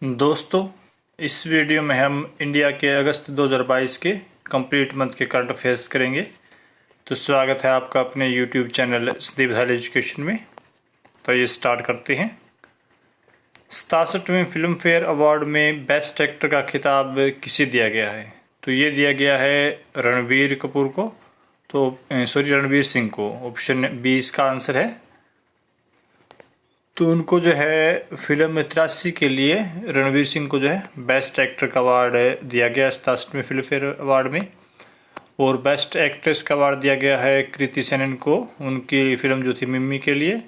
दोस्तों, इस वीडियो में हम इंडिया के अगस्त 2022 के कंप्लीट मंथ के करंट अफेयर्स करेंगे। तो स्वागत है आपका अपने यूट्यूब चैनल संदीप धाल एजुकेशन में। तो ये स्टार्ट करते हैं। 67वें फिल्म फेयर अवार्ड में बेस्ट एक्टर का खिताब किसे दिया गया है? तो ये दिया गया है रणबीर कपूर को, रणबीर सिंह को। ऑप्शन बी इसका आंसर है। तो उनको जो है फिल्म 83 के लिए रणवीर सिंह को जो है बेस्ट एक्टर का अवार्ड दिया गया 67वें फिल्म फेयर अवार्ड में। और बेस्ट एक्ट्रेस का अवार्ड दिया गया है कृति सेनन को, उनकी फिल्म जो थी मिम्मी के लिए।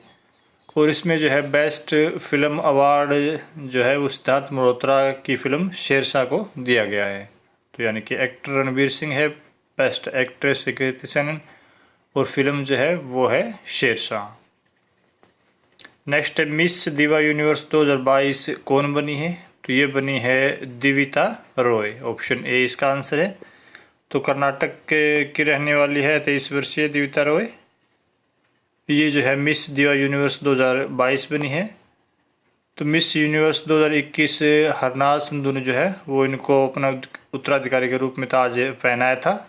और इसमें जो है बेस्ट फिल्म अवार्ड जो है वो सिद्धार्थ मल्होत्रा की फिल्म शेरशाह को दिया गया है। तो यानी कि एक्टर रणवीर सिंह है, बेस्ट एक्ट्रेस कृति सेनन और फिल्म जो है वो है शेरशाह। नेक्स्ट है मिस दिवा यूनिवर्स 2022 कौन बनी है? तो ये बनी है दिविता रॉय। ऑप्शन ए इसका आंसर है। तो कर्नाटक की रहने वाली है 23 वर्षीय दिविता रॉय। ये जो है मिस दिवा यूनिवर्स 2022 बनी है। तो मिस यूनिवर्स 2021 हरनाज संधू ने जो है वो इनको अपना उत्तराधिकारी के रूप में ताज पहनाया था।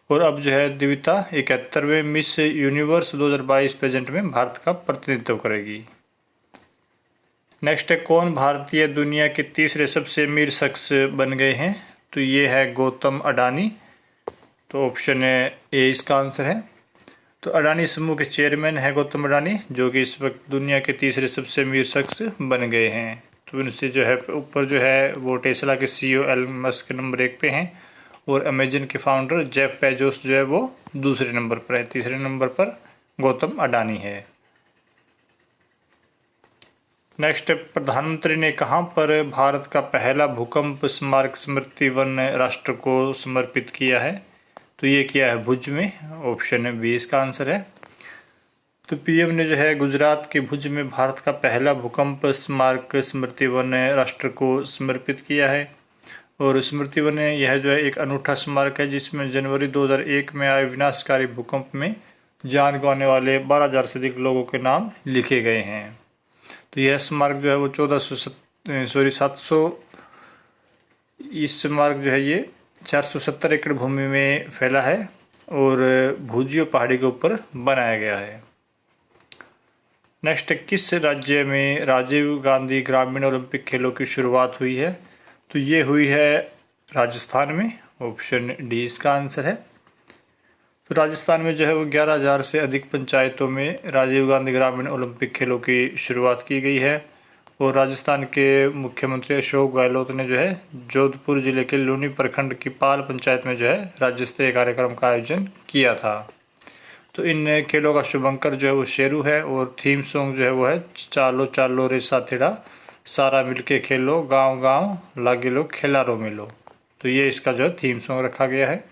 और अब जो है दिविता 71वें मिस यूनिवर्स 2022 पेजेंट में भारत का प्रतिनिधित्व करेगी। नेक्स्ट है कौन भारतीय दुनिया के तीसरे सबसे अमीर शख्स बन गए हैं? तो ये है गौतम अडानी। तो ऑप्शन ए इसका आंसर है। तो अडानी समूह के चेयरमैन है गौतम अडानी, जो कि इस वक्त दुनिया के तीसरे सबसे अमीर शख्स बन गए हैं। तो इनसे जो है ऊपर जो है वो टेस्ला के सीईओ एलन मस्क नंबर 1 पे हैं और अमेजन के फाउंडर जेफ बेजोस जो है वो दूसरे नंबर पर है। तीसरे नंबर पर गौतम अडानी है। नेक्स्ट, प्रधानमंत्री ने कहां पर भारत का पहला भूकंप स्मारक स्मृति वन राष्ट्र को समर्पित किया है? तो ये किया है भुज में। ऑप्शन बी इसका आंसर है। तो पीएम ने जो है गुजरात के भुज में भारत का पहला भूकंप स्मारक स्मृति वन राष्ट्र को समर्पित किया है। और स्मृति वन यह जो है एक अनूठा स्मारक है जिसमें जनवरी 2001 में आए विनाशकारी भूकंप में जान गंवाने वाले 12,000 से अधिक लोगों के नाम लिखे गए हैं। तो यह स्मारक जो है वो 700 इस स्मारक जो है ये 470 एकड़ भूमि में फैला है और भुजियो पहाड़ी के ऊपर बनाया गया है। नेक्स्ट, किस राज्य में राजीव गांधी ग्रामीण ओलंपिक खेलों की शुरुआत हुई है? तो ये हुई है राजस्थान में। ऑप्शन डी इसका आंसर है। तो राजस्थान में जो है वो 11,000 से अधिक पंचायतों में राजीव गांधी ग्रामीण ओलंपिक खेलों की शुरुआत की गई है। और राजस्थान के मुख्यमंत्री अशोक गहलोत ने जो है जोधपुर जिले के लूनी प्रखंड की पाल पंचायत में जो है राज्य स्तरीय कार्यक्रम का आयोजन किया था। तो इन खेलों का शुभंकर जो है वो शेरू है और थीम सॉन्ग जो है वो है चालो चालो रे साथीड़ा, सारा मिलके खेलो, गांव गांव लागे लो, खिलारो मिलो। तो ये इसका जो है थीम सॉन्ग रखा गया है।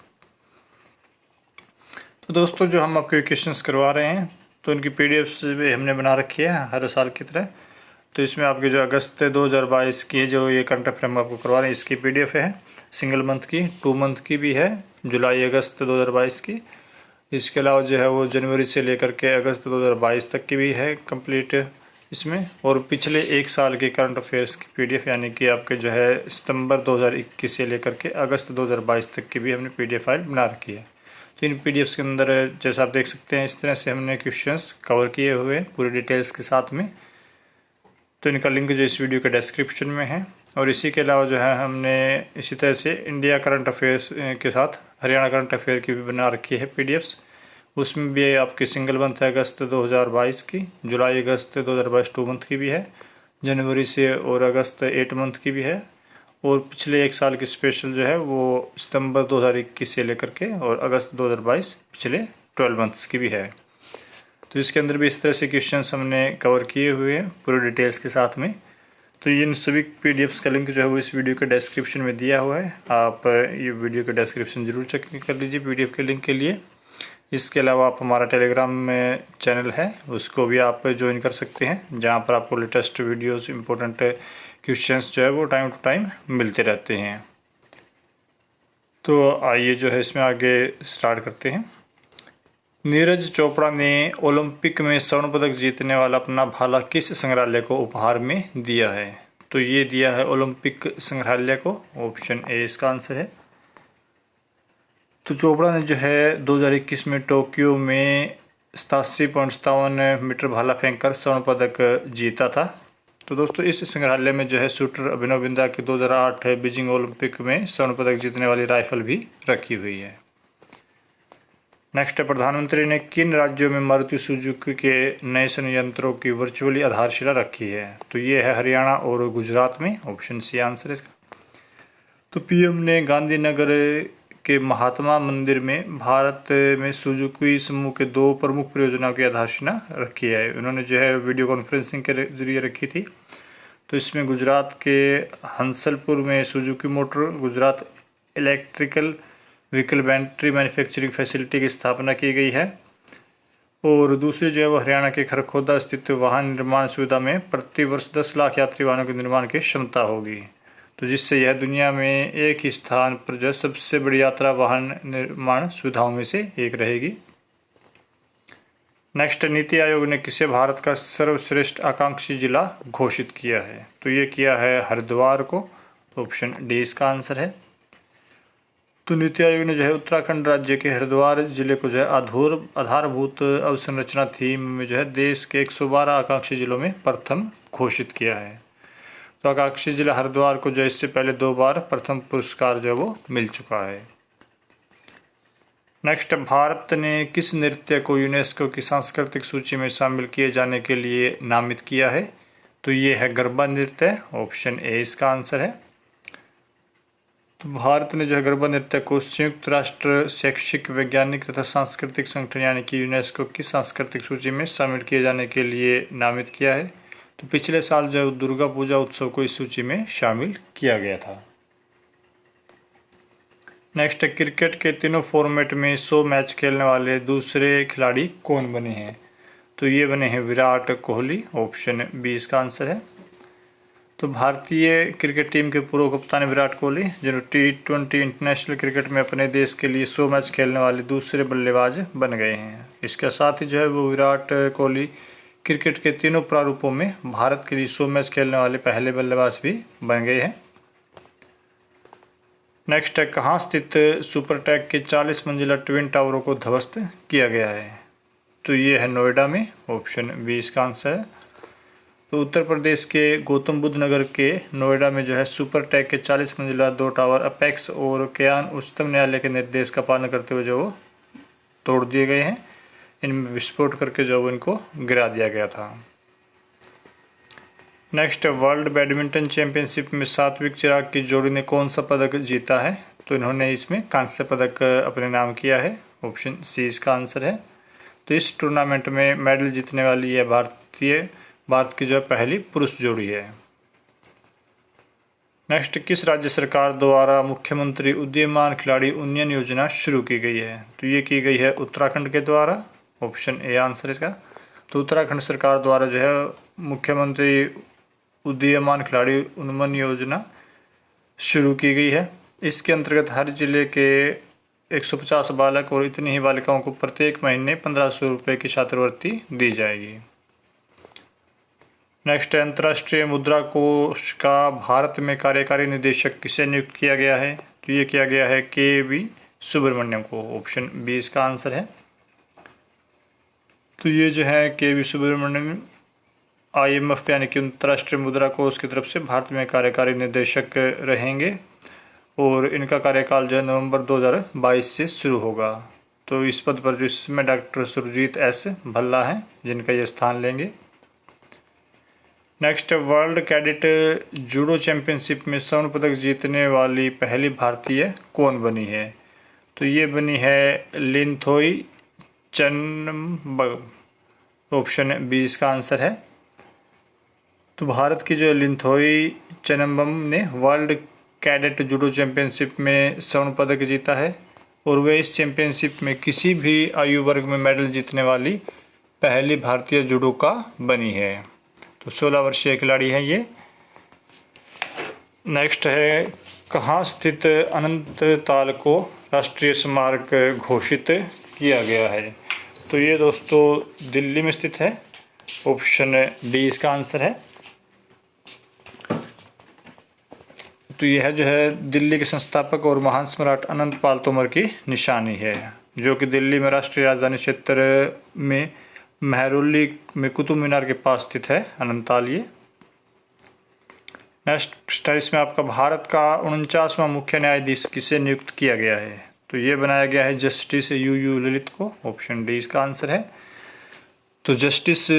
तो दोस्तों, जो हम आपके क्वेश्चंस करवा रहे हैं तो उनकी पीडीएफ्स भी हमने बना रखी है हर साल की तरह। तो इसमें आपके जो अगस्त 2022 की जो ये करंट अफेयर हम आपको करवा रहे हैं इसकी पीडीएफ है, सिंगल मंथ की, 2 मंथ की भी है, जुलाई अगस्त 2022 की। इसके अलावा जो है वो जनवरी से लेकर के अगस्त 2022 तक की भी है कंप्लीट इसमें। और पिछले 1 साल के करंट अफेयर्स की पीडीएफ यानी कि आपके जो है सितंबर 2021 से लेकर के अगस्त 2022 तक की भी हमने पीडीएफ फाइल बना रखी है। तो इन पीडीएफ्स के अंदर जैसा आप देख सकते हैं इस तरह से हमने क्वेश्चंस कवर किए हुए हैं पूरी डिटेल्स के साथ में। तो इनका लिंक जो इस वीडियो के डिस्क्रिप्शन में है। और इसी के अलावा जो है हमने इसी तरह से इंडिया करंट अफेयर्स के साथ हरियाणा करंट अफेयर की भी बना रखी है पीडीएफ्स। उसमें भी आपकी सिंगल मंथ है अगस्त 2022 की, जुलाई अगस्त 2022 2 मंथ की भी है, जनवरी से और अगस्त 8 मंथ की भी है। और पिछले 1 साल की स्पेशल जो है वो सितंबर 2021 से लेकर के और अगस्त 2022 पिछले 12 मंथ्स की भी है। तो इसके अंदर भी इस तरह से क्वेश्चंस हमने कवर किए हुए हैं पूरे डिटेल्स के साथ में। तो इन सभी पीडीएफ्स का लिंक जो है वो इस वीडियो के डिस्क्रिप्शन में दिया हुआ है। आप ये वीडियो का डिस्क्रिप्शन जरूर चेक कर लीजिए पीडीएफ के लिंक के लिए। इसके अलावा आप हमारा टेलीग्राम में चैनल है उसको भी आप ज्वाइन कर सकते हैं, जहां पर आपको लेटेस्ट वीडियोस इंपॉर्टेंट क्वेश्चंस जो है वो टाइम टू टाइम मिलते रहते हैं। तो आइए जो है इसमें आगे स्टार्ट करते हैं। नीरज चोपड़ा ने ओलंपिक में स्वर्ण पदक जीतने वाला अपना भाला किस संग्रहालय को उपहार में दिया है? तो ये दिया है ओलंपिक संग्रहालय को, ऑप्शन ए इसका आंसर है। तो चोपड़ा ने जो है 2021 में टोक्यो में 87.57 मीटर भाला फेंककर स्वर्ण पदक जीता था। तो दोस्तों इस संग्रहालय में जो है शूटर अभिनव बिंद्रा की 2008 बीजिंग ओलंपिक में स्वर्ण पदक जीतने वाली राइफल भी रखी हुई है। नेक्स्ट है, प्रधानमंत्री ने किन राज्यों में मारुति सुजुकी के नए संयंत्रों की वर्चुअली आधारशिला रखी है? तो ये है हरियाणा और गुजरात में, ऑप्शन सी आंसर है इसका। तो पीएम ने गांधीनगर के महात्मा मंदिर में भारत में सुजुकी समूह के 2 प्रमुख परियोजनाओं की आधारशिला रखी है। उन्होंने जो है वीडियो कॉन्फ्रेंसिंग के जरिए रखी थी। तो इसमें गुजरात के हंसलपुर में Suzuki motor Gujarat electrical vehicle battery manufacturing facility की स्थापना की गई है, और दूसरी जो है वो हरियाणा के खरखोदा स्थित वाहन निर्माण सुविधा में प्रति वर्ष 10 लाख यात्री वाहनों के निर्माण की क्षमता होगी। तो जिससे यह दुनिया में एक ही स्थान पर जो सबसे बड़ी यात्रा वाहन निर्माण सुविधाओं में से एक रहेगी। नेक्स्ट, नीति आयोग ने किसे भारत का सर्वश्रेष्ठ आकांक्षी जिला घोषित किया है? तो ये किया है हरिद्वार को, ऑप्शन डी इसका आंसर है। तो नीति आयोग ने जो है उत्तराखंड राज्य के हरिद्वार जिले को जो है आधारभूत अवसंरचना थीम में जो है देश के 112 आकांक्षी जिलों में प्रथम घोषित किया है। तो आकांक्षी जिला हरिद्वार को जो इससे पहले 2 बार प्रथम पुरस्कार जो वो मिल चुका है। नेक्स्ट, भारत ने किस नृत्य को यूनेस्को की सांस्कृतिक सूची में शामिल किए जाने के लिए नामित किया है? तो ये है गरबा नृत्य, ऑप्शन ए इसका आंसर है। तो भारत ने जो है गरबा नृत्य को संयुक्त राष्ट्र शैक्षिक वैज्ञानिक तथा सांस्कृतिक संगठन यानी कि यूनेस्को की सांस्कृतिक सूची में शामिल किए जाने के लिए नामित किया है। तो पिछले साल जो दुर्गा पूजा उत्सव को इस सूची में शामिल किया गया था। नेक्स्ट, क्रिकेट के तीनों फॉर्मेट में 100 मैच खेलने वाले दूसरे खिलाड़ी कौन बने हैं? तो ये बने हैं विराट कोहली, ऑप्शन बी इसका आंसर है। तो भारतीय क्रिकेट टीम के पूर्व कप्तान विराट कोहली जो T20 इंटरनेशनल क्रिकेट में अपने देश के लिए 100 मैच खेलने वाले दूसरे बल्लेबाज बन गए हैं। इसके साथ ही जो है वो विराट कोहली क्रिकेट के तीनों प्रारूपों में भारत के लिए 100 मैच खेलने वाले पहले बल्लेबाज भी बन गए हैं। नेक्स्ट है, कहाँ स्थित सुपरटेक के 40 मंजिला ट्विन टावरों को ध्वस्त किया गया है? तो ये है नोएडा में, ऑप्शन बी इसका आंसर है। तो उत्तर प्रदेश के गौतम बुद्ध नगर के नोएडा में जो है सुपरटेक के 40 मंजिला 2 टावर अपेक्स और कयान उच्चतम न्यायालय के निर्देश का पालन करते हुए जो वो तोड़ दिए गए हैं। इनमें विस्फोट करके जो इनको गिरा दिया गया था। नेक्स्ट, वर्ल्ड बैडमिंटन चैंपियनशिप में सात्विक चिराग की जोड़ी ने कौन सा पदक जीता है? तो इन्होंने इसमें कांस्य पदक अपने नाम किया है, ऑप्शन सी इसका आंसर है। तो इस टूर्नामेंट में मेडल जीतने वाली यह भारत की जो पहली पुरुष जोड़ी है। नेक्स्ट, किस राज्य सरकार द्वारा मुख्यमंत्री उदीयमान खिलाड़ी उन्नयन योजना शुरू की गई है? तो ये की गई है उत्तराखंड के द्वारा, ऑप्शन ए आंसर इसका। तो उत्तराखंड सरकार द्वारा जो है मुख्यमंत्री उदीयमान खिलाड़ी उन्नयन योजना शुरू की गई है। इसके अंतर्गत हर जिले के 150 बालक और इतनी ही बालिकाओं को प्रत्येक महीने 1500 रुपये की छात्रवृत्ति दी जाएगी। नेक्स्ट, अंतर्राष्ट्रीय मुद्रा कोष का भारत में कार्यकारी निदेशक किसे नियुक्त किया गया है? तो ये किया गया है के.वी. सुब्रमण्यम को, ऑप्शन बी इसका आंसर है। तो ये जो है के.वी. सुब्रमण्यम IMF यानी कि अंतर्राष्ट्रीय मुद्रा कोष की तरफ से भारत में कार्यकारी निदेशक रहेंगे, और इनका कार्यकाल जो है नवंबर 2022 से शुरू होगा। तो इस पद पर जो इसमें डॉक्टर सुरजीत S. भल्ला हैं जिनका ये स्थान लेंगे। Next, world cadet judo championship में स्वर्ण पदक जीतने वाली पहली भारतीय कौन बनी है? तो ये बनी है लिनथोई चन्नबम, ऑप्शन बी इसका आंसर है। तो भारत की जो लिनथोई चन्नबम ने वर्ल्ड कैडेट जूडो चैंपियनशिप में स्वर्ण पदक जीता है, और वे इस चैंपियनशिप में किसी भी आयु वर्ग में मेडल जीतने वाली पहली भारतीय जूडोका बनी है। तो 16 वर्षीय खिलाड़ी हैं ये। नेक्स्ट है, कहाँ स्थित अनंत ताल को राष्ट्रीय स्मारक घोषित किया गया है? तो ये दोस्तों दिल्ली में स्थित है, ऑप्शन डी इसका आंसर है। तो यह जो है दिल्ली के संस्थापक और महान सम्राट अनंत पाल तोमर की निशानी है, जो कि दिल्ली में राष्ट्रीय राजधानी क्षेत्र में मेहरौली में कुतुब मीनार के पास स्थित है अनंताल। ये नेक्स्ट है, इसमें आपका भारत का 49वां मुख्य न्यायाधीश किसे नियुक्त किया गया है? तो ये बनाया गया है जस्टिस यू ललित को, ऑप्शन डी इसका आंसर है। तो जस्टिस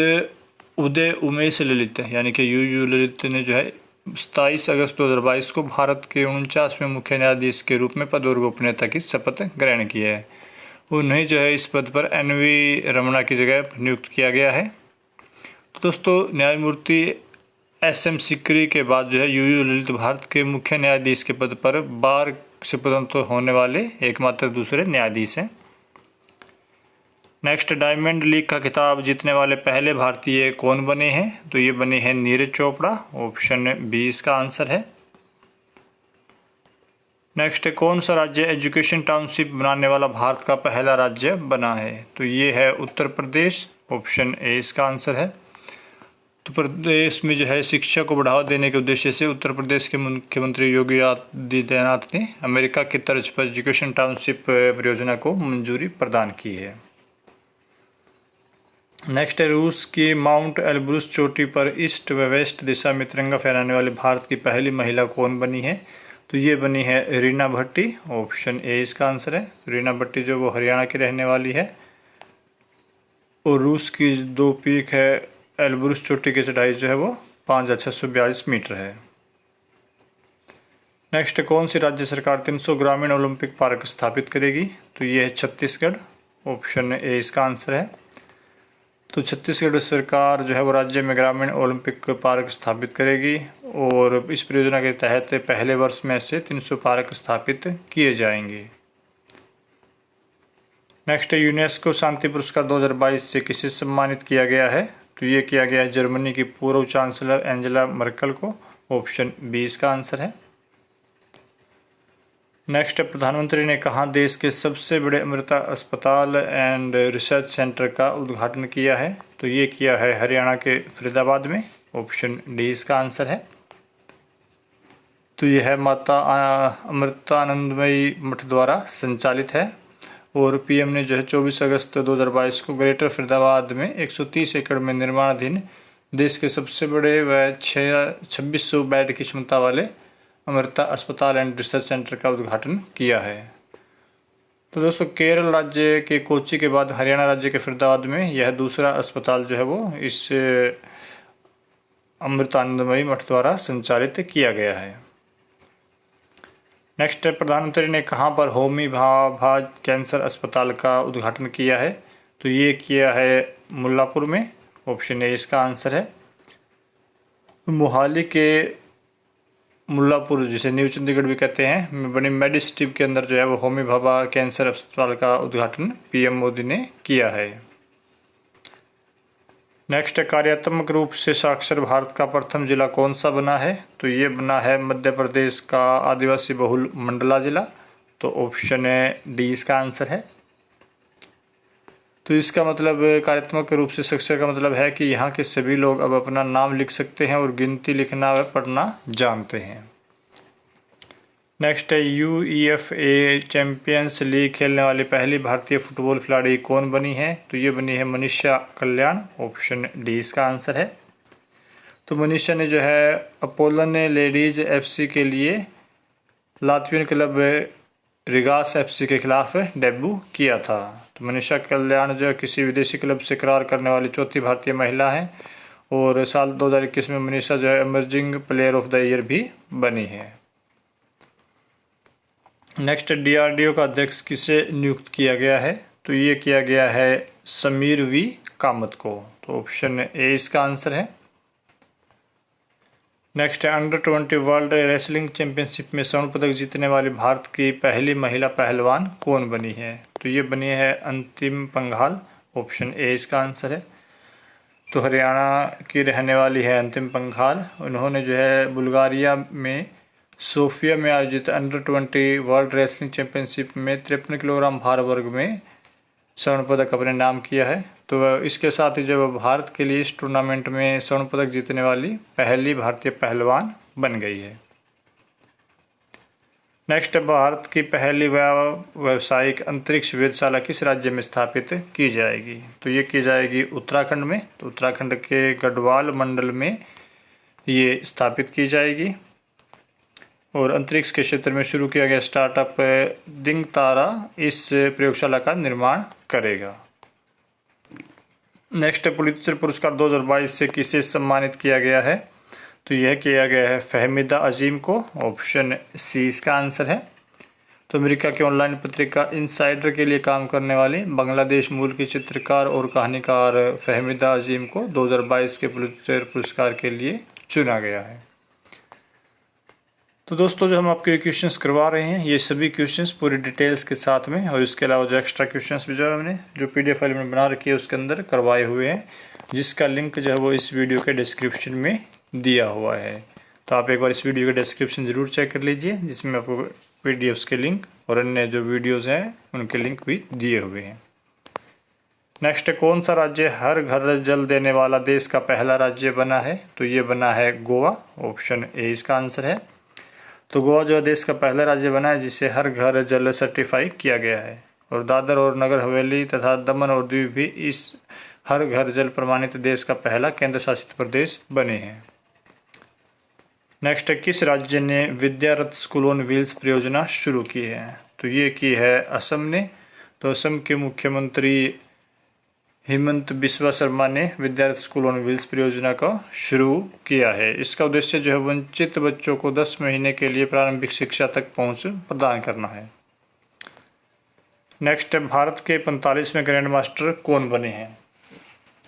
उदय उमेश ललित यानी कि यू ललित ने जो है 27 अगस्त 2022 को भारत के 49वें मुख्य न्यायाधीश के रूप में पद और गोपनीयता की शपथ ग्रहण की है। उन्हें जो है इस पद पर एन.वी. रमणा की जगह नियुक्त किया गया है। तो दोस्तों, न्यायमूर्ति एस.एम. सिकरी के बाद जो है यू ललित भारत के मुख्य न्यायाधीश के पद पर बार से पदोन्नत होने वाले एकमात्र दूसरे न्यायाधीश हैं। नेक्स्ट, डायमंड लीग का खिताब जीतने वाले पहले भारतीय कौन बने हैं? तो ये बने हैं नीरज चोपड़ा, ऑप्शन बी इसका आंसर है। नेक्स्ट, कौन सा राज्य एजुकेशन टाउनशिप बनाने वाला भारत का पहला राज्य बना है? तो ये है उत्तर प्रदेश, ऑप्शन ए इसका आंसर है। तो प्रदेश में जो है शिक्षा को बढ़ावा देने के उद्देश्य से उत्तर प्रदेश के मुख्यमंत्री योगी आदित्यनाथ ने अमेरिका की तर्ज पर एजुकेशन टाउनशिप परियोजना को मंजूरी प्रदान की है। नेक्स्ट है, रूस की माउंट एल्ब्रूस चोटी पर ईस्ट व वेस्ट दिशा में तिरंगा फहराने वाली भारत की पहली महिला कौन बनी है? तो ये बनी है रीना भट्टी, ऑप्शन ए इसका आंसर है। रीना भट्टी जो वो हरियाणा की रहने वाली है और रूस की 2 पीक है एल्ब्रूस चोटी की चढ़ाई जो है वो 5642 मीटर है। नेक्स्ट, कौन सी राज्य सरकार 300 ग्रामीण ओलंपिक पार्क स्थापित करेगी? तो ये है छत्तीसगढ़, ऑप्शन ए इसका आंसर है। तो छत्तीसगढ़ सरकार जो है वो राज्य में ग्रामीण ओलंपिक पार्क स्थापित करेगी और इस परियोजना के तहत पहले वर्ष में से 300 पार्क स्थापित किए जाएंगे। नेक्स्ट, यूनेस्को शांति पुरस्कार 2022 से किसे सम्मानित किया गया है? तो ये किया गया है जर्मनी की पूर्व चांसलर एंजेला मर्केल को, ऑप्शन बी इसका आंसर है। नेक्स्ट, प्रधानमंत्री ने कहाँ देश के सबसे बड़े अमृता अस्पताल एंड रिसर्च सेंटर का उद्घाटन किया है? तो ये किया है हरियाणा के फरीदाबाद में, ऑप्शन डी इसका आंसर है। तो यह है माता अमृतानंदमयी मठ द्वारा संचालित है और पीएम ने जो है 24 अगस्त 2022 को ग्रेटर फरीदाबाद में 130 एकड़ में निर्माणाधीन देश के सबसे बड़े व 2600 बेड की क्षमता वाले अमृता अस्पताल एंड रिसर्च सेंटर का उद्घाटन किया है। तो दोस्तों, केरल राज्य के कोच्चि के बाद हरियाणा राज्य के फरीदाबाद में यह दूसरा अस्पताल जो है वो इस अमृतानंदमयी मठ द्वारा संचालित किया गया है। नेक्स्ट, प्रधानमंत्री ने कहाँ पर होमी भाभा कैंसर अस्पताल का उद्घाटन किया है? तो ये किया है मुल्लापुर में, ऑप्शन ए इसका आंसर है। मोहाली के मुल्लापुर, जिसे न्यू चंडीगढ़ भी कहते हैं, में बनी मेडिसिटी के अंदर जो है वो होमी भाभा कैंसर अस्पताल का उद्घाटन पीएम मोदी ने किया है। नेक्स्ट, कार्यात्मक रूप से साक्षर भारत का प्रथम जिला कौन सा बना है? तो ये बना है मध्य प्रदेश का आदिवासी बहुल मंडला जिला, तो ऑप्शन डी इसका आंसर है। तो इसका मतलब कार्यात्मक रूप से साक्षर का मतलब है कि यहाँ के सभी लोग अब अपना नाम लिख सकते हैं और गिनती लिखना व पढ़ना जानते हैं। नेक्स्ट है, UEFA चैंपियंस लीग खेलने वाली पहली भारतीय फुटबॉल खिलाड़ी कौन बनी है? तो ये बनी है मनीषा कल्याण, ऑप्शन डी इसका आंसर है। तो मनीषा ने जो है अपोलन लेडीज FC के लिए लात्वियन क्लब रिगास FC के खिलाफ डेब्यू किया था। तो मनीषा कल्याण जो किसी विदेशी क्लब से करार करने वाली चौथी भारतीय महिला है और साल 2021 में मनीषा जो है emerging player of the year भी बनी है। नेक्स्ट, DRDO का अध्यक्ष किसे नियुक्त किया गया है? तो ये किया गया है समीर वी कामत को, तो ऑप्शन ए इसका आंसर है। नेक्स्ट है, अंडर 20 वर्ल्ड रेसलिंग चैंपियनशिप में स्वर्ण पदक जीतने वाली भारत की पहली महिला पहलवान कौन बनी है? तो ये बनी है अंतिम पंघाल, ऑप्शन ए इसका आंसर है। तो हरियाणा की रहने वाली है अंतिम पंघाल। उन्होंने जो है बुल्गारिया में सोफिया में आयोजित अंडर 20 वर्ल्ड रेसलिंग चैंपियनशिप में 53 किलोग्राम भार वर्ग में स्वर्ण पदक अपने नाम किया है। तो इसके साथ ही जो भारत के लिए इस टूर्नामेंट में स्वर्ण पदक जीतने वाली पहली भारतीय पहलवान बन गई है। नेक्स्ट, भारत की पहली व्यावसायिक अंतरिक्ष वेधशाला किस राज्य में स्थापित की जाएगी? तो ये की जाएगी उत्तराखंड में। तो उत्तराखंड के गढ़वाल मंडल में ये स्थापित की जाएगी। और अंतरिक्ष के क्षेत्र में शुरू किया गया स्टार्टअप दिंगतारा इस प्रयोगशाला का निर्माण करेगा। नेक्स्ट, पुलित्जर पुरस्कार 2022 से किसे सम्मानित किया गया है? तो यह किया गया है फहमीदा अजीम को। ऑप्शन सी इसका आंसर है। तो अमेरिका की ऑनलाइन पत्रिका इनसाइडर के लिए काम करने वाली बांग्लादेश मूल की चित्रकार और कहानीकार फहमीदा अजीम को 2022 के पुलित्जर पुरस्कार के लिए चुना गया है। तो दोस्तों, जो हम आपके क्वेश्चंस करवा रहे हैं ये सभी क्वेश्चंस पूरी डिटेल्स के साथ में, और इसके अलावा जो एक्स्ट्रा क्वेश्चंस भी जो है हमने जो PDF फाइल में बना रखी है उसके अंदर करवाए हुए हैं, जिसका लिंक जो है वो इस वीडियो के डिस्क्रिप्शन में दिया हुआ है। तो आप एक बार इस वीडियो का डिस्क्रिप्शन ज़रूर चेक कर लीजिए, जिसमें आपको PDFs के लिंक और अन्य जो वीडियोज़ हैं उनके लिंक भी दिए हुए हैं। नेक्स्ट, कौन सा राज्य हर घर जल देने वाला देश का पहला राज्य बना है? तो ये बना है गोवा। ऑप्शन ए इसका आंसर है। तो गोवा जो है देश का पहला राज्य बना है जिसे हर घर जल सर्टिफाई किया गया है। और दादर और नगर हवेली तथा दमन और दीव भी इस हर घर जल प्रमाणित देश का पहला केंद्र शासित प्रदेश बने हैं। नेक्स्ट, किस राज्य ने विद्यारथ स्कूल ऑन व्हील्स परियोजना शुरू की है? तो ये की है असम ने। तो असम के मुख्यमंत्री हेमंत बिस्वा शर्मा ने विद्यारथ स्कूल ऑन व्हील्स परियोजना को शुरू किया है। इसका उद्देश्य जो है वंचित बच्चों को 10 महीने के लिए प्रारंभिक शिक्षा तक पहुंच प्रदान करना है। नेक्स्ट, भारत के 45वें ग्रैंड मास्टर कौन बने हैं?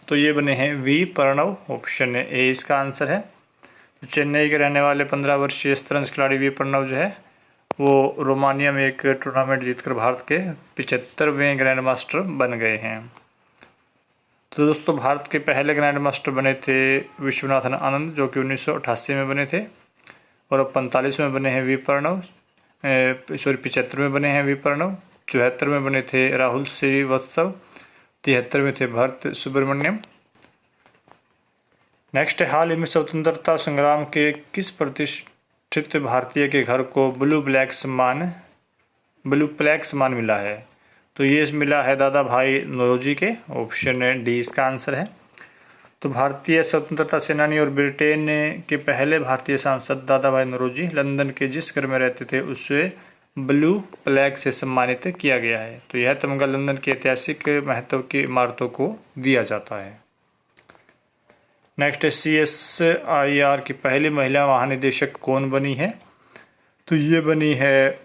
तो ये बने हैं वी प्रणव। ऑप्शन ए इसका आंसर है। तो चेन्नई के रहने वाले 15 वर्षीय शतरंज खिलाड़ी वी प्रणव जो है वो रोमानिया में एक टूर्नामेंट जीतकर भारत के 75वें ग्रैंड मास्टर बन गए हैं। तो दोस्तों, भारत के पहले ग्रैंड मास्टर बने थे विश्वनाथन आनंद, जो कि 1988 में बने थे। और अब 45 में बने हैं वी प्रणव, 75 में बने हैं वी प्रणव। 74 में बने थे राहुल श्रीवास्तव। 73 में थे भरत सुब्रमण्यम। नेक्स्ट, हाल ही में स्वतंत्रता संग्राम के किस प्रतिष्ठित भारतीय के घर को ब्लू प्लैग सम्मान मिला है? तो ये मिला है दादा भाई नौरोजी के। ऑप्शन डी इसका आंसर है। तो भारतीय स्वतंत्रता सेनानी और ब्रिटेन के पहले भारतीय सांसद दादा भाई नौरोजी लंदन के जिस घर में रहते थे उसे ब्लू प्लैग से सम्मानित किया गया है। तो यह तमगा लंदन की ऐतिहासिक महत्व की इमारतों को दिया जाता है। नेक्स्ट, CSIR की पहली महिला महानिदेशक कौन बनी है? तो ये बनी है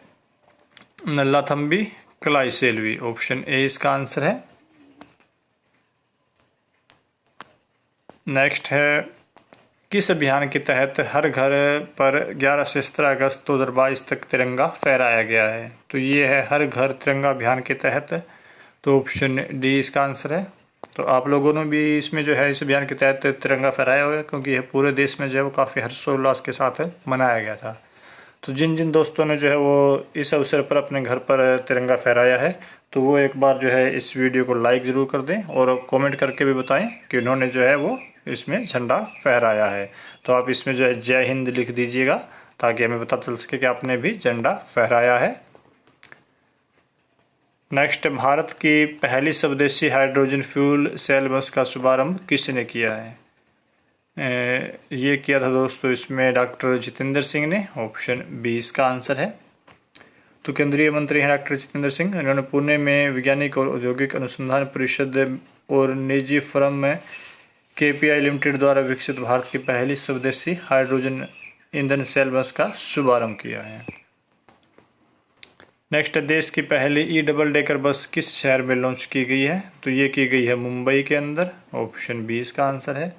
नल्लाथम्बी कलाईसेल्वी। ऑप्शन ए इसका आंसर है। नेक्स्ट है, किस अभियान के तहत हर घर पर 11 से 17 अगस्त 2022 तक तिरंगा फहराया गया है? तो ये है हर घर तिरंगा अभियान के तहत। तो ऑप्शन डी इसका आंसर है। तो आप लोगों ने भी इसमें जो है इस अभियान के तहत तिरंगा फहराया हुआ है, क्योंकि यह पूरे देश में जो है वो काफ़ी हर्षोल्लास के साथ मनाया गया था। तो जिन जिन दोस्तों ने जो है वो इस अवसर पर अपने घर पर तिरंगा फहराया है, तो वो एक बार जो है इस वीडियो को लाइक ज़रूर कर दें और कमेंट करके भी बताएं कि उन्होंने जो है वो इसमें झंडा फहराया है। तो आप इसमें जो है जय हिंद लिख दीजिएगा, ताकि हमें पता चल सके कि आपने भी झंडा फहराया है। नेक्स्ट, भारत की पहली स्वदेशी हाइड्रोजन फ्यूल सेल बस का शुभारंभ किसने किया है? ये किया था दोस्तों इसमें डॉक्टर जितेंद्र सिंह ने। ऑप्शन बी इसका आंसर है। तो केंद्रीय मंत्री हैं डॉक्टर जितेंद्र सिंह। इन्होंने पुणे में वैज्ञानिक और औद्योगिक अनुसंधान परिषद और निजी फर्म में KPI लिमिटेड द्वारा विकसित भारत की पहली स्वदेशी हाइड्रोजन ईंधन सेल बस का शुभारंभ किया है। नेक्स्ट, देश की पहली डबल डेकर बस किस शहर में लॉन्च की गई है? तो ये की गई है मुंबई के अंदर। ऑप्शन बी इसका आंसर है।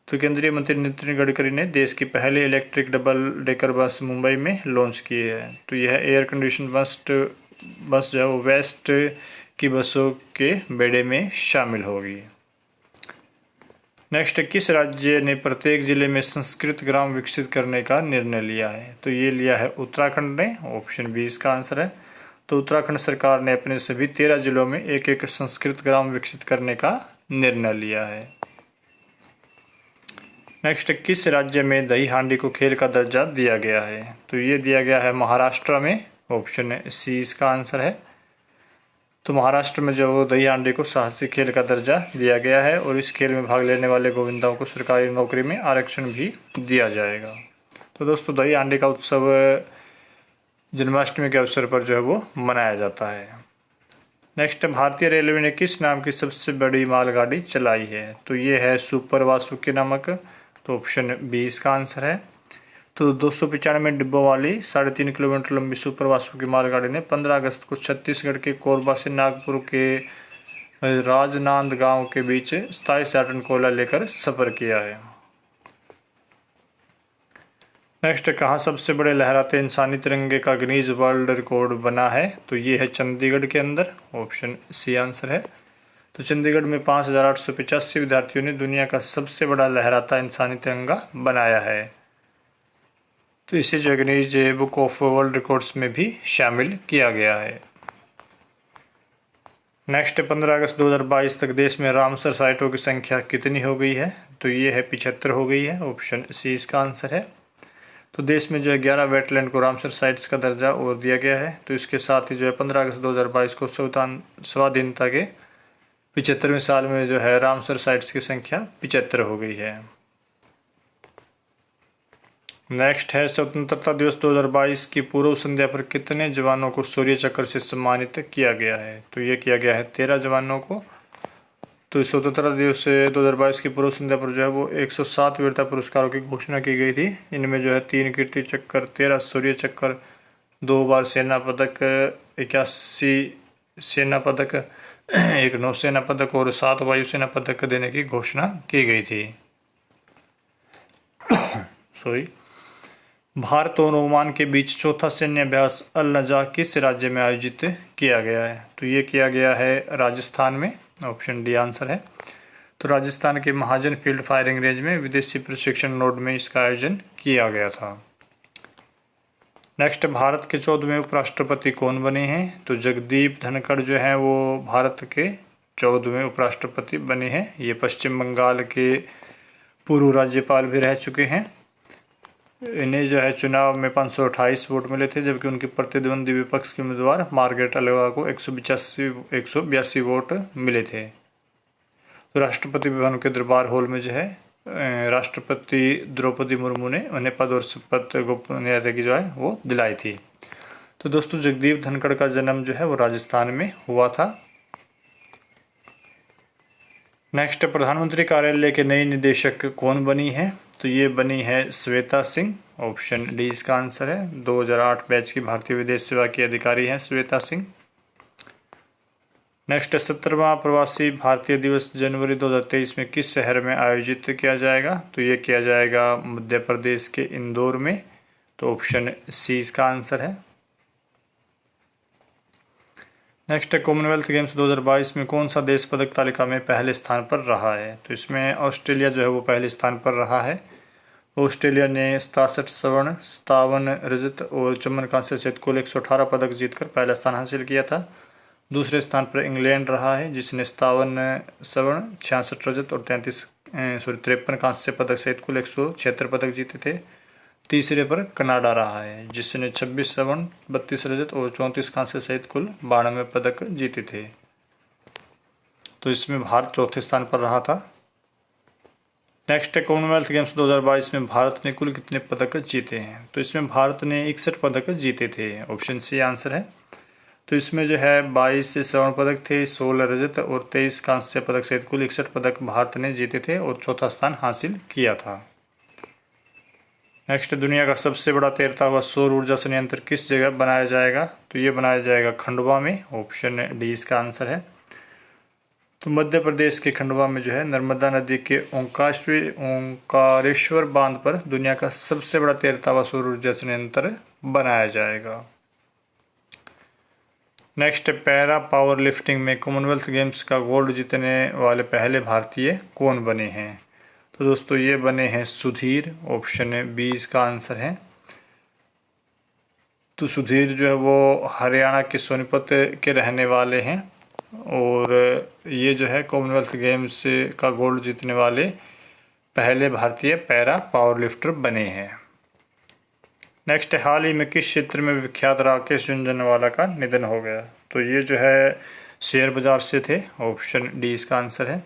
तो केंद्रीय मंत्री नितिन गडकरी ने देश की पहली electric double decker bus Mumbai में लॉन्च की है। तो यह एयर कंडीशन बस जो है वो वेस्ट की बसों के बेड़े में शामिल होगी। नेक्स्ट, किस राज्य ने प्रत्येक जिले में संस्कृत ग्राम विकसित करने का निर्णय लिया है? तो ये लिया है उत्तराखंड ने। ऑप्शन बी इसका आंसर है। तो उत्तराखंड सरकार ने अपने सभी 13 जिलों में एक एक संस्कृत ग्राम विकसित करने का निर्णय लिया है। नेक्स्ट, किस राज्य में दही हांडी को खेल का दर्जा दिया गया है? तो ये दिया गया है महाराष्ट्र में। ऑप्शन सी इसका आंसर है। तो महाराष्ट्र में जो वो दही हांडी को साहसी खेल का दर्जा दिया गया है और इस खेल में भाग लेने वाले गोविंदाओं को सरकारी नौकरी में आरक्षण भी दिया जाएगा। तो दोस्तों, दही हांडी का उत्सव जन्माष्टमी के अवसर पर जो है वो मनाया जाता है। नेक्स्ट, भारतीय रेलवे ने किस नाम की सबसे बड़ी मालगाड़ी चलाई है? तो ये है सुपर वासुकी नामक। तो ऑप्शन बी इसका आंसर है। तो 295 डिब्बों वाली 3.5 किलोमीटर लंबी सुपर वासुकी मालगाड़ी ने 15 अगस्त को छत्तीसगढ़ के कोरबा से नागपुर के राजनांदगांव के बीच 27 टन कोयला लेकर सफर किया है। नेक्स्ट, कहाँ सबसे बड़े लहराते इंसानी तिरंगे का गिनीज वर्ल्ड रिकॉर्ड बना है? तो ये है चंडीगढ़ के अंदर। ऑप्शन सी आंसर है। तो चंडीगढ़ में 5,885 विद्यार्थियों ने दुनिया का सबसे बड़ा लहराता इंसानी तिरंगा बनाया है। तो इसे जो Guinness book of world records में भी शामिल किया गया है। नेक्स्ट, 15 अगस्त 2022 तक देश में रामसर साइटों की संख्या कितनी हो गई है? तो ये है 75 हो गई है। ऑप्शन सी इसका आंसर है। तो देश में जो है 11 वेटलैंड को रामसर साइट्स का दर्जा और दिया गया है। तो इसके साथ ही जो है 15 अगस्त 2022 को स्वाधीनता के 75वें साल में जो है रामसर साइट्स की संख्या 75 हो गई है। नेक्स्ट है, स्वतंत्रता दिवस 2022 की पूर्व संध्या पर कितने जवानों को शौर्य चक्र से सम्मानित किया गया है? तो ये किया गया है 13 जवानों को। तो स्वतंत्रता दिवस 2022 की पूर्व संध्या पर जो है वो 107 वीरता पुरस्कारों की घोषणा की गई थी। इनमें जो है 3 कीर्ति चक्र, 13 शौर्य चक्र, 2 बार सेना पदक, 81 सेना पदक, 1 नौसेना पदक और 7 वायुसेना पदक देने की घोषणा की गई थी। सॉरी। भारत और ओमान के बीच चौथा सैन्य अभ्यास अल नजा किस राज्य में आयोजित किया गया है? तो ये किया गया है राजस्थान में। ऑप्शन डी आंसर है। तो राजस्थान के महाजन फील्ड फायरिंग रेंज में विदेशी प्रशिक्षण नोड में इसका आयोजन किया गया था। नेक्स्ट, भारत के 14वें उपराष्ट्रपति कौन बने हैं? तो जगदीप धनखड़ जो है वो भारत के 14वें उपराष्ट्रपति बने हैं। ये पश्चिम बंगाल के पूर्व राज्यपाल भी रह चुके हैं। इन्हें जो है चुनाव में 528 वोट मिले थे, जबकि उनकी प्रतिद्वंदी विपक्ष के उम्मीदवार मार्गरेट अलेवा को 182 वोट मिले थे। तो राष्ट्रपति भवन के दरबार हॉल में जो है राष्ट्रपति द्रौपदी मुर्मू ने उन्हें पद और शपथ गोपनीयता की जो है वो दिलाई थी। तो दोस्तों, जगदीप धनखड़ का जन्म जो है वो राजस्थान में हुआ था। नेक्स्ट, प्रधानमंत्री कार्यालय के नई निदेशक कौन बनी है? तो ये बनी है श्वेता सिंह। ऑप्शन डी इसका आंसर है। 2008 बैच की भारतीय विदेश सेवा की अधिकारी हैं श्वेता सिंह। नेक्स्ट, 17वां प्रवासी भारतीय दिवस जनवरी 2023 में किस शहर में आयोजित किया जाएगा? तो ये किया जाएगा मध्य प्रदेश के इंदौर में। तो ऑप्शन सी इसका आंसर है। नेक्स्ट, कॉमनवेल्थ गेम्स 2022 में कौन सा देश पदक तालिका में पहले स्थान पर रहा है? तो इसमें ऑस्ट्रेलिया जो है वो पहले स्थान पर रहा है। ऑस्ट्रेलिया ने 67 स्वर्ण, 57 रजत और 54 कांस्य सहित कुल 118 पदक जीतकर पहला स्थान हासिल किया था। दूसरे स्थान पर इंग्लैंड रहा है, जिसने 57 स्वर्ण, 66 रजत और 53 कांस्य पदक सहित कुल 176 पदक जीते थे। तीसरे पर कनाडा रहा है, जिसने 26 स्वर्ण, 32 रजत और 34 कांस्य सहित कुल 92 पदक जीते थे। तो इसमें भारत चौथे स्थान पर रहा था। नेक्स्ट, कॉमनवेल्थ गेम्स 2022 में भारत ने कुल कितने पदक जीते हैं? तो इसमें भारत ने 61 पदक जीते थे। ऑप्शन सी आंसर है। तो इसमें जो है 22 स्वर्ण पदक थे, 16 रजत और 23 कांस्य पदक सहित कुल 61 पदक भारत ने जीते थे और चौथा स्थान हासिल किया था। नेक्स्ट, दुनिया का सबसे बड़ा तैरता हुआ सौर ऊर्जा संयंत्र किस जगह बनाया जाएगा? तो ये बनाया जाएगा खंडवा में। ऑप्शन डी इसका आंसर है। तो मध्य प्रदेश के खंडवा में जो है नर्मदा नदी के ओंकारेश्वर बांध पर दुनिया का सबसे बड़ा तैरता हुआ सौर ऊर्जा संयंत्र बनाया जाएगा। नेक्स्ट, पैरा पावर लिफ्टिंग में कॉमनवेल्थ गेम्स का गोल्ड जीतने वाले पहले भारतीय कौन बने हैं? तो दोस्तों, ये बने हैं सुधीर। ऑप्शन बी इसका आंसर है। तो सुधीर जो है वो हरियाणा के सोनीपत के रहने वाले हैं और ये जो है कॉमनवेल्थ गेम्स का गोल्ड जीतने वाले पहले भारतीय पैरा पावर लिफ्टर बने हैं। नेक्स्ट, हाल ही में किस क्षेत्र में विख्यात राकेश झुनझुनवाला का निधन हो गया? तो ये जो है शेयर बाजार से थे, ऑप्शन डी इसका आंसर है।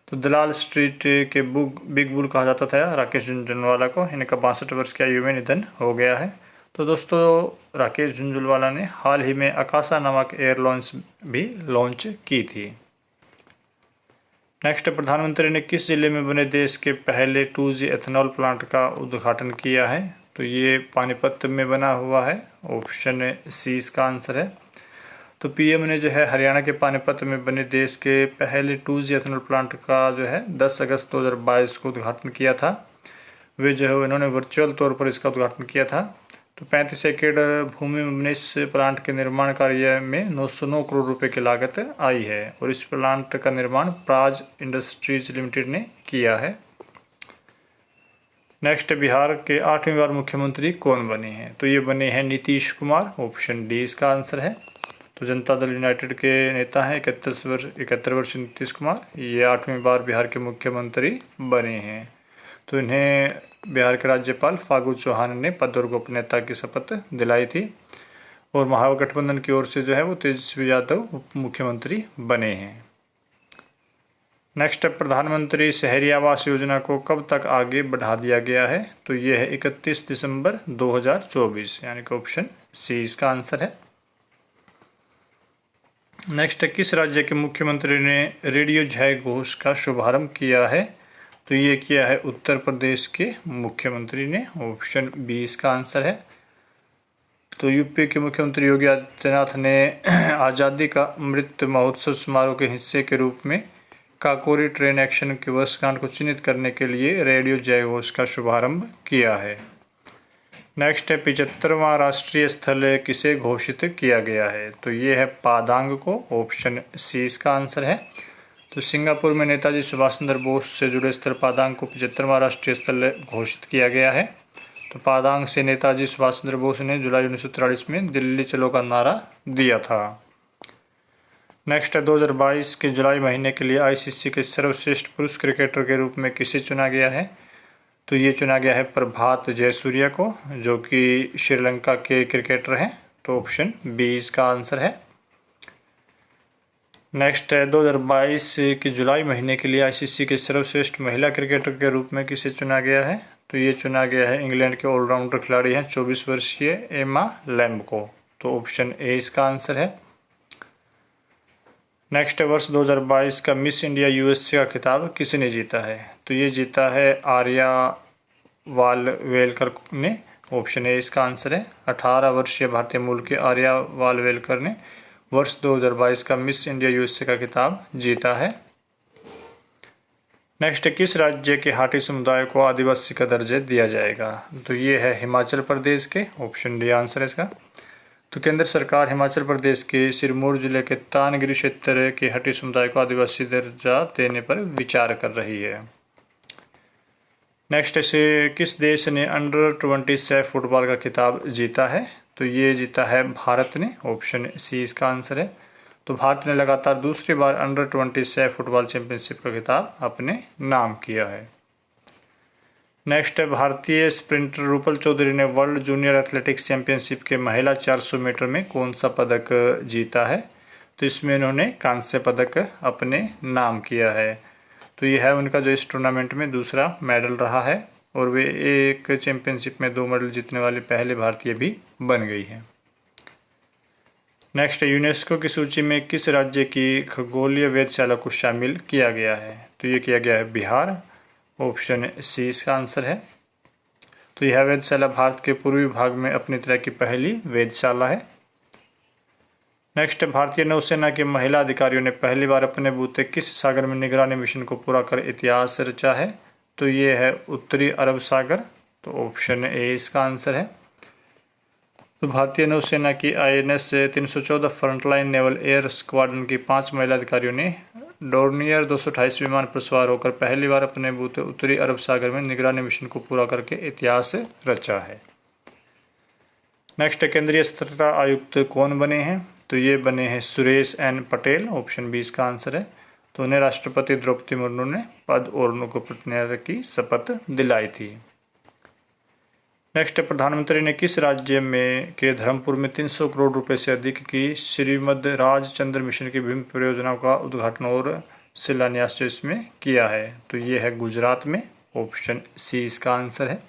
तो दलाल स्ट्रीट के बिग बुल कहा जाता था राकेश झुनझुनवाला को। इनका 62 वर्ष की आयु में निधन हो गया है। तो दोस्तों, राकेश झुनझुनवाला ने हाल ही में आकाशा नामक एयरलाइंस भी लॉन्च की थी। नेक्स्ट, प्रधानमंत्री ने किस जिले में बने देश के पहले 2G एथेनॉल प्लांट का उद्घाटन किया है? तो ये पानीपत में बना हुआ है, ऑप्शन सी इसका आंसर है। तो पीएम ने जो है हरियाणा के पानीपत में बने देश के पहले 2G एथेनॉल प्लांट का जो है 10 अगस्त 2022 को उद्घाटन किया था। वे जो है इन्होंने वर्चुअल तौर पर इसका उद्घाटन किया था। तो 35 एकड़ भूमि में बने इस प्लांट के निर्माण कार्य में 909 करोड़ रुपए की लागत आई है और इस प्लांट का निर्माण प्राज इंडस्ट्रीज लिमिटेड ने किया है। नेक्स्ट, बिहार के 8वीं बार मुख्यमंत्री कौन बने हैं? तो ये बने हैं नीतीश कुमार, ऑप्शन डी इसका आंसर है। तो जनता दल यूनाइटेड के नेता हैं 71 वर्ष नीतीश कुमार। ये 8वीं बार बिहार के मुख्यमंत्री बने हैं। तो इन्हें बिहार के राज्यपाल फागू चौहान ने पद और गोपनीयता की शपथ दिलाई थी और महागठबंधन की ओर से जो है वो तेजस्वी यादव उप मुख्यमंत्री बने हैं। नेक्स्ट, प्रधानमंत्री शहरी आवास योजना को कब तक आगे बढ़ा दिया गया है? तो ये है 31 दिसंबर 2024, यानी कि ऑप्शन सी इसका आंसर है। नेक्स्ट, किस राज्य के मुख्यमंत्री ने रेडियो जय घोष का शुभारंभ किया है? तो ये किया है उत्तर प्रदेश के मुख्यमंत्री ने, ऑप्शन बी इसका आंसर है। तो यूपी के मुख्यमंत्री योगी आदित्यनाथ ने आज़ादी का अमृत महोत्सव समारोह के हिस्से के रूप में काकोरी ट्रेन एक्शन की वर्षगांठ को चिन्हित करने के लिए रेडियो जय घोष का शुभारंभ किया है। नेक्स्ट है 75वां राष्ट्रीय स्थल किसे घोषित किया गया है? तो ये है पादांग को, ऑप्शन सी इसका आंसर है। तो सिंगापुर में नेताजी सुभाष चंद्र बोस से जुड़े स्थल पादांग को 75वां राष्ट्रीय स्थल घोषित किया गया है। तो पादांग से नेताजी सुभाष चंद्र बोस ने जुलाई 1943 में दिल्ली चलो का नारा दिया था। नेक्स्ट है 2022 के जुलाई महीने के लिए आईसीसी के सर्वश्रेष्ठ पुरुष क्रिकेटर के रूप में किसे चुना गया है? तो ये चुना गया है प्रभात जयसूर्या को, जो कि श्रीलंका के क्रिकेटर हैं। तो ऑप्शन बी इसका आंसर है। नेक्स्ट है 2022 के जुलाई महीने के लिए आईसीसी के सर्वश्रेष्ठ महिला क्रिकेटर के रूप में किसे चुना गया है? तो ये चुना गया है इंग्लैंड के ऑलराउंडर खिलाड़ी हैं 24 वर्षीय एमा लैम्ब को। तो ऑप्शन ए इसका आंसर है। नेक्स्ट वर्ष 2022 का मिस इंडिया यूएसए का खिताब किसने जीता है? तो ये जीता है आर्या वालवेलकर ने, ऑप्शन ए इसका आंसर है। 18 वर्षीय भारतीय मूल के आर्या वालवेलकर ने वर्ष 2022 का मिस इंडिया यूएसए का खिताब जीता है। नेक्स्ट, किस राज्य के हाटी समुदाय को आदिवासी का दर्जा दिया जाएगा? तो ये है हिमाचल प्रदेश के, ऑप्शन डी आंसर है इसका। तो केंद्र सरकार हिमाचल प्रदेश के सिरमौर जिले के तानगिरी क्षेत्र के हटी समुदाय को आदिवासी दर्जा देने पर विचार कर रही है। नेक्स्ट, से किस देश ने अंडर 20 सैफ फुटबॉल का खिताब जीता है? तो ये जीता है भारत ने, ऑप्शन सी इसका आंसर है। तो भारत ने लगातार दूसरी बार अंडर 20 सैफ फुटबॉल चैंपियनशिप का खिताब अपने नाम किया है। नेक्स्ट है भारतीय स्प्रिंटर रूपल चौधरी ने वर्ल्ड जूनियर एथलेटिक्स चैंपियनशिप के महिला 400 मीटर में कौन सा पदक जीता है? तो इसमें इन्होंने कांस्य पदक अपने नाम किया है। तो यह है उनका जो इस टूर्नामेंट में दूसरा मेडल रहा है और वे एक चैंपियनशिप में 2 मेडल जीतने वाली पहले भारतीय भी बन गई है। नेक्स्ट, यूनेस्को की सूची में किस राज्य की खगोलीय वेधशाला को शामिल किया गया है? तो ये किया गया है बिहार, ऑप्शन सी इसका आंसर है। तो यह वेधशाला भारत के पूर्वी भाग में अपनी तरह की पहली वेधशाला है। नेक्स्ट, भारतीय नौसेना के महिला अधिकारियों ने पहली बार अपने बूते किस सागर में निगरानी मिशन को पूरा कर इतिहास रचा है? तो ये है उत्तरी अरब सागर। तो ऑप्शन ए इसका आंसर है। तो भारतीय नौसेना की INS 314 frontline naval air squadron की 5 महिला अधिकारियों ने डोर्नियर 228 विमान पर सवार होकर पहली बार अपने बूते उत्तरी अरब सागर में निगरानी मिशन को पूरा करके इतिहास रचा है। नेक्स्ट, केंद्रीय सतर्कता आयुक्त कौन बने हैं? तो ये बने हैं Suresh N Patel, option B इसका आंसर है। तो उन्हें राष्ट्रपति द्रौपदी मुर्मू ने पद और गोपनीयता की शपथ दिलाई थी। नेक्स्ट, प्रधानमंत्री ने किस राज्य में के धर्मपुर में 300 करोड़ रुपए से अधिक की श्रीमद राजचंद्र मिशन की विभिन्न परियोजनाओं का उद्घाटन और शिलान्यास जो इसमें किया है? तो ये है गुजरात में। ऑप्शन सी इसका आंसर है।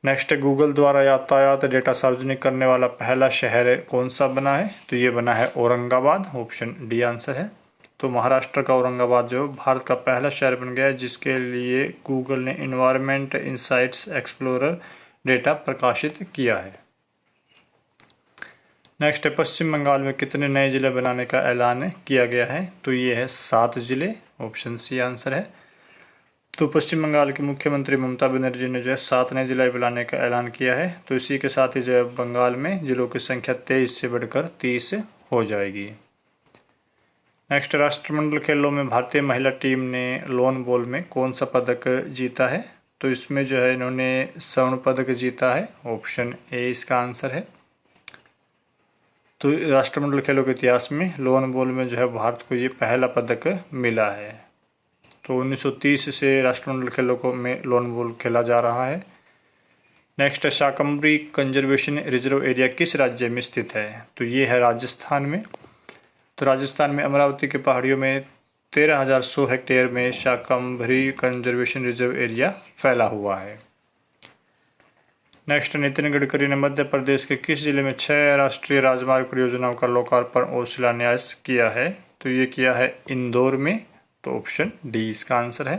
नेक्स्ट, गूगल द्वारा यातायात डेटा सार्वजनिक करने वाला पहला शहर कौन सा बना है? तो ये बना है औरंगाबाद। ऑप्शन डी आंसर है। तो महाराष्ट्र का औरंगाबाद जो भारत का पहला शहर बन गया है जिसके लिए गूगल ने इन्वायरमेंट इंसाइट्स एक्सप्लोरर डेटा प्रकाशित किया है। नेक्स्ट, पश्चिम बंगाल में कितने नए जिले बनाने का ऐलान किया गया है? तो ये है 7 जिले। ऑप्शन सी आंसर है। तो पश्चिम बंगाल के मुख्यमंत्री ममता बनर्जी ने जो है 7 नए जिले बनाने का ऐलान किया है। तो इसी के साथ ही जो है बंगाल में जिलों की संख्या 23 से बढ़कर 30 हो जाएगी। नेक्स्ट, राष्ट्रमंडल खेलों में भारतीय महिला टीम ने लॉन बॉल में कौन सा पदक जीता है? तो इसमें जो है इन्होंने स्वर्ण पदक जीता है। ऑप्शन ए इसका आंसर है। तो राष्ट्रमंडल खेलों के इतिहास में लॉन बॉल में जो है भारत को ये पहला पदक मिला है। तो 1930 से राष्ट्रमंडल खेलों को में लॉन बॉल खेला जा रहा है। Next, Shakambhari conservation reserve area किस राज्य में स्थित है? तो ये है राजस्थान में। तो राजस्थान में अमरावती के पहाड़ियों में 13,100 हेक्टेयर में शाकंभरी कंजर्वेशन रिजर्व एरिया फैला हुआ है। नेक्स्ट, नितिन गडकरी ने मध्य प्रदेश के किस जिले में 6 राष्ट्रीय राजमार्ग परियोजनाओं का लोकार्पण और शिलान्यास किया है? तो ये किया है इंदौर में। तो ऑप्शन डी इसका आंसर है।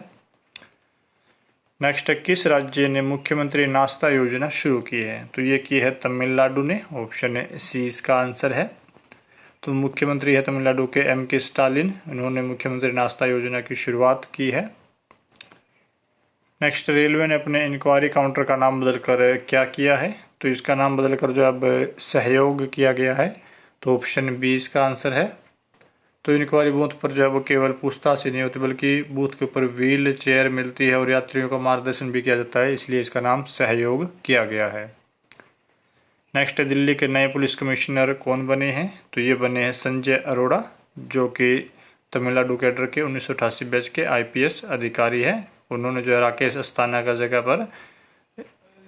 नेक्स्ट, किस राज्य ने मुख्यमंत्री नाश्ता योजना शुरू की है? तो ये की है तमिलनाडु ने। ऑप्शन सी इसका आंसर है। तो मुख्यमंत्री है तमिलनाडु के M.K. स्टालिन। इन्होंने मुख्यमंत्री नाश्ता योजना की शुरुआत की है। नेक्स्ट, रेलवे ने अपने इंक्वायरी काउंटर का नाम बदलकर क्या किया है? तो इसका नाम बदलकर जो अब सहयोग किया गया है। तो ऑप्शन बी इसका आंसर है। तो इंक्वायरी बूथ पर जो है वो केवल पूछताछ ही नहीं होती बल्कि बूथ के ऊपर व्हील चेयर मिलती है और यात्रियों का मार्गदर्शन भी किया जाता है, इसलिए इसका नाम सहयोग किया गया है। नेक्स्ट, दिल्ली के नए पुलिस कमिश्नर कौन बने हैं? तो ये बने हैं संजय अरोड़ा जो कि तमिलनाडु कैडर के 1988 बैच के IPS अधिकारी हैं। उन्होंने जो है राकेश अस्थाना का जगह पर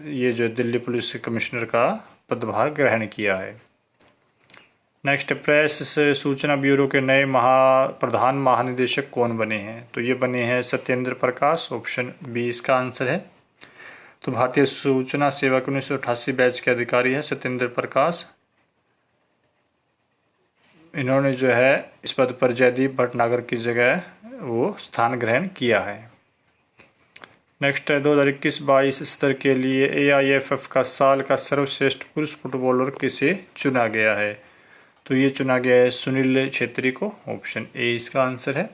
ये जो दिल्ली पुलिस कमिश्नर का पदभार ग्रहण किया है। नेक्स्ट, प्रेस से सूचना ब्यूरो के नए प्रधान महानिदेशक कौन बने हैं? तो ये बने हैं सत्येंद्र प्रकाश। ऑप्शन बी इसका आंसर है। तो भारतीय सूचना सेवा के 1988 बैच के अधिकारी है सत्येंद्र प्रकाश। इन्होंने जो है इस पद पर जयदीप भटनागर की जगह वो स्थान ग्रहण किया है। नेक्स्ट, 2021-22 स्तर के लिए AIFF का साल का सर्वश्रेष्ठ पुरुष फुटबॉलर किसे चुना गया है? तो ये चुना गया है सुनील छेत्री को। ऑप्शन ए इसका आंसर है।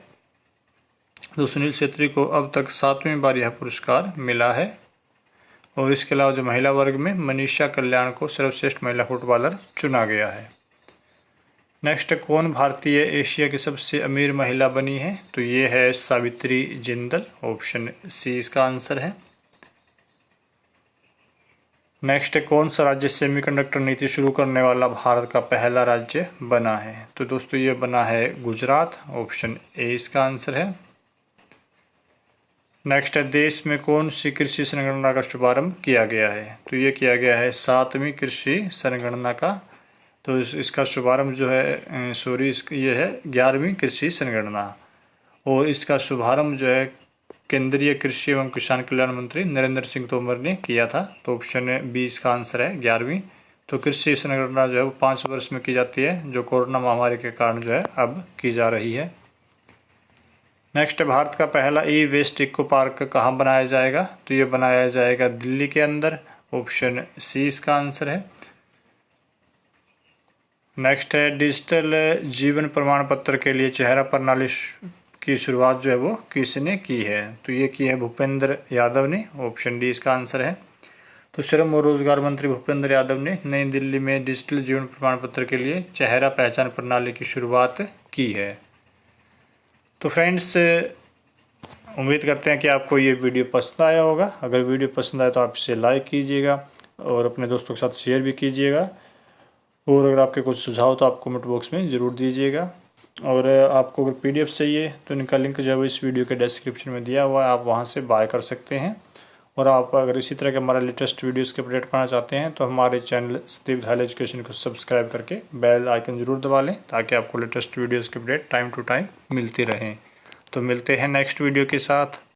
तो सुनील छेत्री को अब तक 7वीं बार यह पुरस्कार मिला है। और इसके अलावा जो महिला वर्ग में मनीषा कल्याण को सर्वश्रेष्ठ महिला फुटबॉलर चुना गया है। नेक्स्ट, कौन भारतीय एशिया की सबसे अमीर महिला बनी है? तो ये है सावित्री जिंदल। ऑप्शन सी इसका आंसर है। नेक्स्ट, कौन सा राज्य सेमीकंडक्टर नीति शुरू करने वाला भारत का पहला राज्य बना है? तो दोस्तों ये बना है गुजरात। ऑप्शन ए इसका आंसर है। नेक्स्ट, देश में कौन सी कृषि संगणना का शुभारंभ किया गया है? तो ये किया गया है 7वीं कृषि संगणना का। तो इसका शुभारंभ जो है ये है 11वीं कृषि संगणना और इसका शुभारंभ जो है केंद्रीय कृषि एवं किसान कल्याण मंत्री नरेंद्र सिंह तोमर ने किया था। तो ऑप्शन बी इसका आंसर है 11वीं। तो कृषि संगणना जो है वो 5 वर्ष में की जाती है जो कोरोना महामारी के कारण जो है अब की जा रही है। नेक्स्ट, भारत का पहला ई-वेस्ट इको पार्क कहाँ बनाया जाएगा? तो ये बनाया जाएगा दिल्ली के अंदर। ऑप्शन सी इसका आंसर है। नेक्स्ट है, डिजिटल जीवन प्रमाण पत्र के लिए चेहरा प्रणाली की शुरुआत जो है वो किसने की है? तो ये की है भूपेंद्र यादव ने। ऑप्शन डी इसका आंसर है। तो श्रम और रोजगार मंत्री भूपेंद्र यादव ने नई दिल्ली में डिजिटल जीवन प्रमाण पत्र के लिए चेहरा पहचान प्रणाली की शुरुआत की है। तो फ्रेंड्स, उम्मीद करते हैं कि आपको ये वीडियो पसंद आया होगा। अगर वीडियो पसंद आए तो आप इसे लाइक कीजिएगा और अपने दोस्तों के साथ शेयर भी कीजिएगा। और अगर आपके कुछ सुझाव तो आप कमेंट बॉक्स में ज़रूर दीजिएगा। और आपको अगर PDF चाहिए तो इनका लिंक जो है वो इस वीडियो के डिस्क्रिप्शन में दिया हुआ है, आप वहाँ से बाय कर सकते हैं। और आप अगर इसी तरह के हमारा लेटेस्ट वीडियोस के अपडेट पाना चाहते हैं तो हमारे चैनल सत्यदेव विद्यालय एजुकेशन को सब्सक्राइब करके बेल आइकन ज़रूर दबा लें, ताकि आपको लेटेस्ट वीडियोस के अपडेट टाइम टू टाइम मिलती रहें। तो मिलते हैं नेक्स्ट वीडियो के साथ।